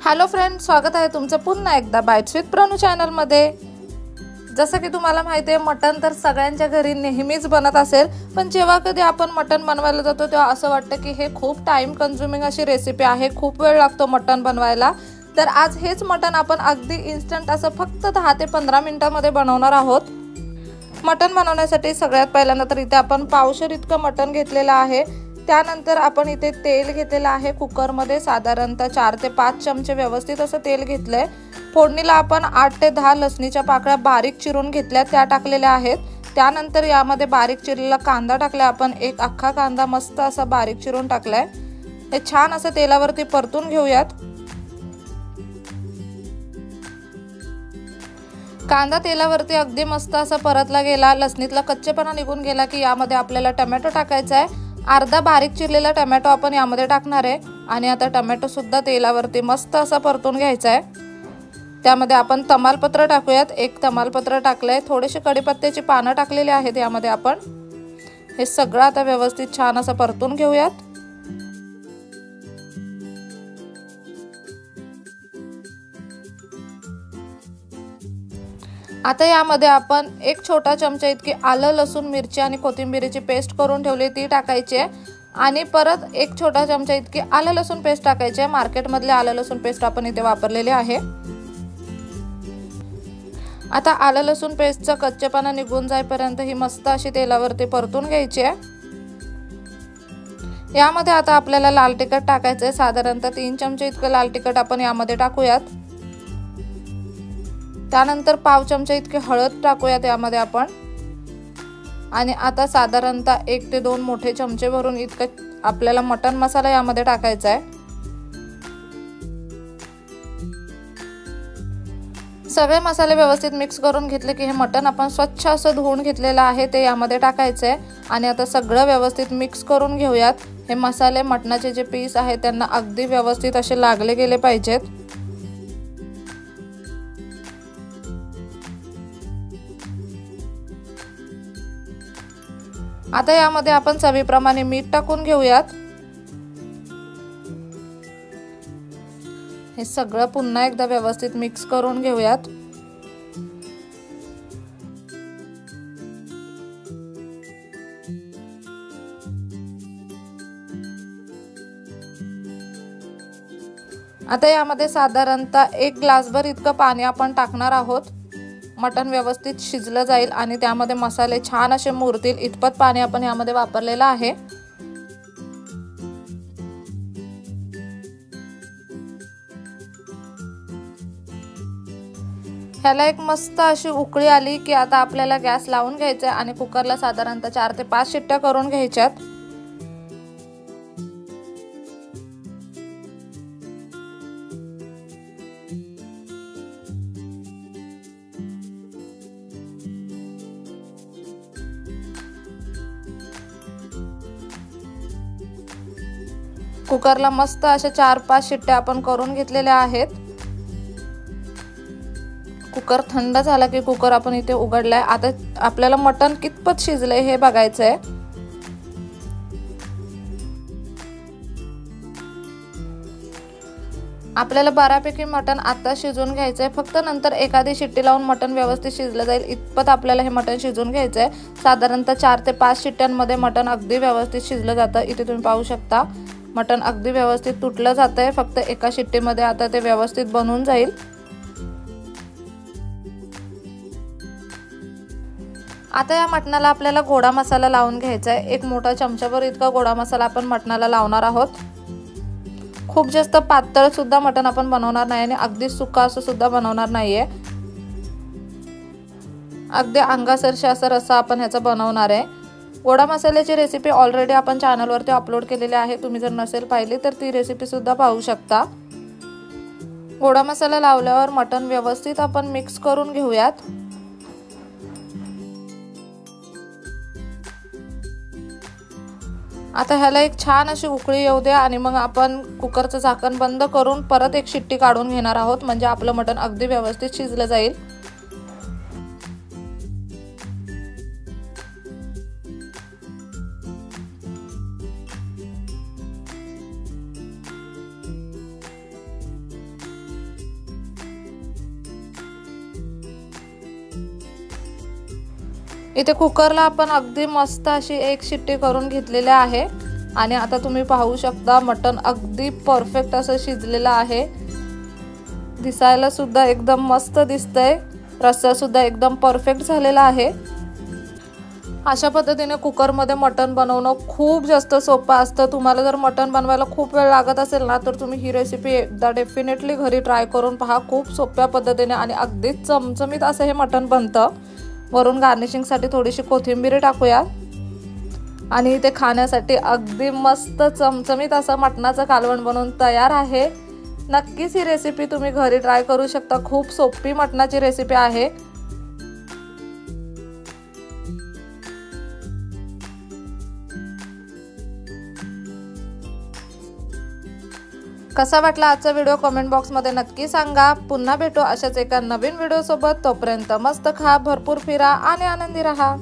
Hello friend, स्वागत आहे तुमचं पुन्हा एकदा बाईट्स विथ प्रणू चॅनलमध्ये। जसं की तुम्हाला माहिती आहे, मटण तर सगळ्यांच्या घरी नेहमीच बनत असेल, पण जेव्हा कधी आपण मटण बनवायला जातो तेव्हा असं वाटतं की हे खूप टाइम कन्झ्युमिंग अशी रेसिपी आहे, खूप वेळ लागतो मटण बनवायला। तर आज हेच मटण आपण अगदी इन्स्टंट असं फक्त 10 ते 15 मिनिटांमध्ये बनवणार आहोत। मटण बनवण्यासाठी सगळ्यात पहिल्यांदा तर इथे आपण पावशेर इतकं मटण घेतलेलं आहे। त्यानंतर आपण इथे तेल घेतलेलं आहे कुकर मध्ये, साधारणतः 4 ते 5 चमचे व्यवस्थित असं तेल घेतलंय। फोडणीला आपण 8 ते 10 लसणीच्या पाकळ्या बारीक चिरून घेतल्या, त्या टाकलेल्या आहेत। त्यानंतर यामध्ये बारीक चिरलेला कांदा टाकलाय, आपण एक अख्खा कांदा मस्त असा बारीक चिरून टाकलाय। हे छान असं तेलावरती परतून घेऊयात। कांदा तेलावरती अगदी मस्त असा परतला गेला, लसणीतला कच्चेपणा निघून गेला की यामध्ये आपल्याला टोमॅटो टाकायचा आहे। अर्धा बारीक चिरलेला टोमॅटो आपण यामध्ये टाकणार आहे आणि आता टोमॅटो सुद्धा तेलावरती मस्त असा परतून घ्यायचा आहे। त्यामध्ये आपण तमालपत्र टाकूयात, एक तमालपत्र टाकलंय, थोडेसे कढीपत्त्याची पानं टाकलेली आहेत यामध्ये आपण। हे सगळं आता व्यवस्थित छान असं परतून घेऊयात। आता यामध्ये आपण एक छोटा चमचा इतकी आलं लसूण मिरची आणि कोथिंबीरीची पेस्ट करून ठेवली ती टाकायची आहे आणि परत एक छोटा चमचा इतकी आलं लसूण पेस्ट टाकायची आहे। मार्केटमधले आलं लसूण पेस्ट आपण इथे वापरलेले आहे। आता आलं लसूण पेस्टचा कच्चेपणा निघून जाईपर्यंत ही मस्त अशी तेलावरती परतून घ्यायची आहे। यामध्ये आता आपल्याला लाल तिखट टाकायचं आहे, साधारणतः 3 चमचे इतकं लाल तिखट आपण यामध्ये टाकूयात। त्यानंतर पाव चमचा इतके हळद टाकूयात यामध्ये आपण आणि आता साधारणतः 1 ते 2 मोठे चमचे भरून इतका आपल्याला मटण मसाला यामध्ये टाकायचा आहे। सगळे मसाले व्यवस्थित मिक्स करून घेतले की हे मटण आपण स्वच्छ असं धुवून घेतलेलं आहे ते यामध्ये टाकायचं आहे आणि आता सगळं व्यवस्थित मिक्स करून घेऊयात। हे मसाले मटणाचे जे पीस आहेत त्यांना अगदी व्यवस्थित असे लागले गेले पाहिजेत। आता यामध्ये आपण चवीप्रमाणे मीठ टाकून घेऊयात। हे सगळं पुन्हा एकदा व्यवस्थित मिक्स करून घेऊयात। आता यामध्ये साधारणतः 1 ग्लासभर इतकं पाणी आपण टाकणार आहोत। मटण व्यवस्थित शिजलं जाईल आणि त्यामध्ये मसाले छान असे मुरतील इतपत पाणी आपण यामध्ये वापरलेलं आहे। ह्याला एक मस्त अशी उकळी आली की आता आपल्याला गॅस लावून घ्यायचा आणि कुकरला साधारणतः 4 ते 5 शिट्ट्या करून घ्यायच्यात। कुकरला मस्त अशा 4-5 शिट्ट्या आपण करून घेतलेल्या आहेत। कुकर थंड झाला की कुकर आपण इथे उघडलाय। आता आपल्याला मटण कितपत शिजलंय हे बघायचंय। आपल्याला बऱ्यापैकी मटण आता शिजून घ्यायचंय, फक्त नंतर एखादी शिट्टी लावून मटण व्यवस्थित शिजलं जाईल इतपत आपल्याला हे मटण शिजून घ्यायचंय। साधारणतः 4 ते 5 शिट्ट्यांमध्ये मटण अगदी व्यवस्थित शिजलं जातं। इथे तुम्ही पाहू शकता मटण अगदी व्यवस्थित तुटलं जातंय, फक्त एका शिट्टीमध्ये आता ते व्यवस्थित बनून जाईल। आता या मटणाला आपल्याला गोडा मसाला लावून घ्यायचा आहे। एक मोठा चमचाभर इतका गोडा मसाला आपण मटणाला लावणार आहोत। खूप जास्त पातळ सुद्धा मटण आपण बनवणार नाही आणि अगदी सुका असं सुद्धा बनवणार नाहीये, अगदी अंगासरशी असा रस्सा आपण ह्याचा बनवणार आहे। गोडा मसाल्याची रेसिपी ऑलरेडी आपण चॅनलवरती अपलोड केलेली आहे, तुम्ही जर नसेल पाहिली तर ती रेसिपी सुद्धा पाहू शकता। गोडा मसाला लावल्यावर मटण व्यवस्थित आपण मिक्स करून घेऊयात। आता ह्याला एक छान अशी उकळी येऊ द्या आणि मग आपण कुकरचं झाकण बंद करून परत एक शिट्टी काढून घेणार आहोत, म्हणजे आपलं मटण अगदी व्यवस्थित शिजलं जाईल। इथे कुकरला आपण अगदी मस्त अशी एक शिट्टी करून घेतलेली आहे आणि आता तुम्ही पाहू शकता मटण अगदी परफेक्ट असं शिजलेलं आहे। दिसायला सुद्धा एकदम मस्त दिसतंय, रस्सा सुद्धा एकदम परफेक्ट झालेला आहे। अशा पद्धतीने कुकरमध्ये मटण बनवणं खूप जास्त सोपं असतं। तुम्हाला जर मटण बनवायला खूप वेळ लागत असेल ना तर तुम्ही ही रेसिपी एकदा डेफिनेटली घरी ट्राय करून पहा। खूप सोप्या पद्धतीने आणि अगदी चमचमीत असं हे मटण बनतं। वरून गार्निशिंगसाठी थोडीशी कोथिंबीर टाकूया आणि ते खाण्यासाठी अगदी मस्त चमचमीत असं मटणाचं कालवण बनवून तयार आहे। नक्कीच ही रेसिपी तुम्ही घरी ट्राय करू शकता। खूप सोपी मटणाची रेसिपी आहे। कसा वाटला आजचा व्हिडिओ कमेंट बॉक्समध्ये नक्की सांगा। पुन्हा भेटू अशाच एका नवीन व्हिडिओ सोबत। तोपर्यंत मस्त खा, भरपूर फिरा आणि आनंदी रहा।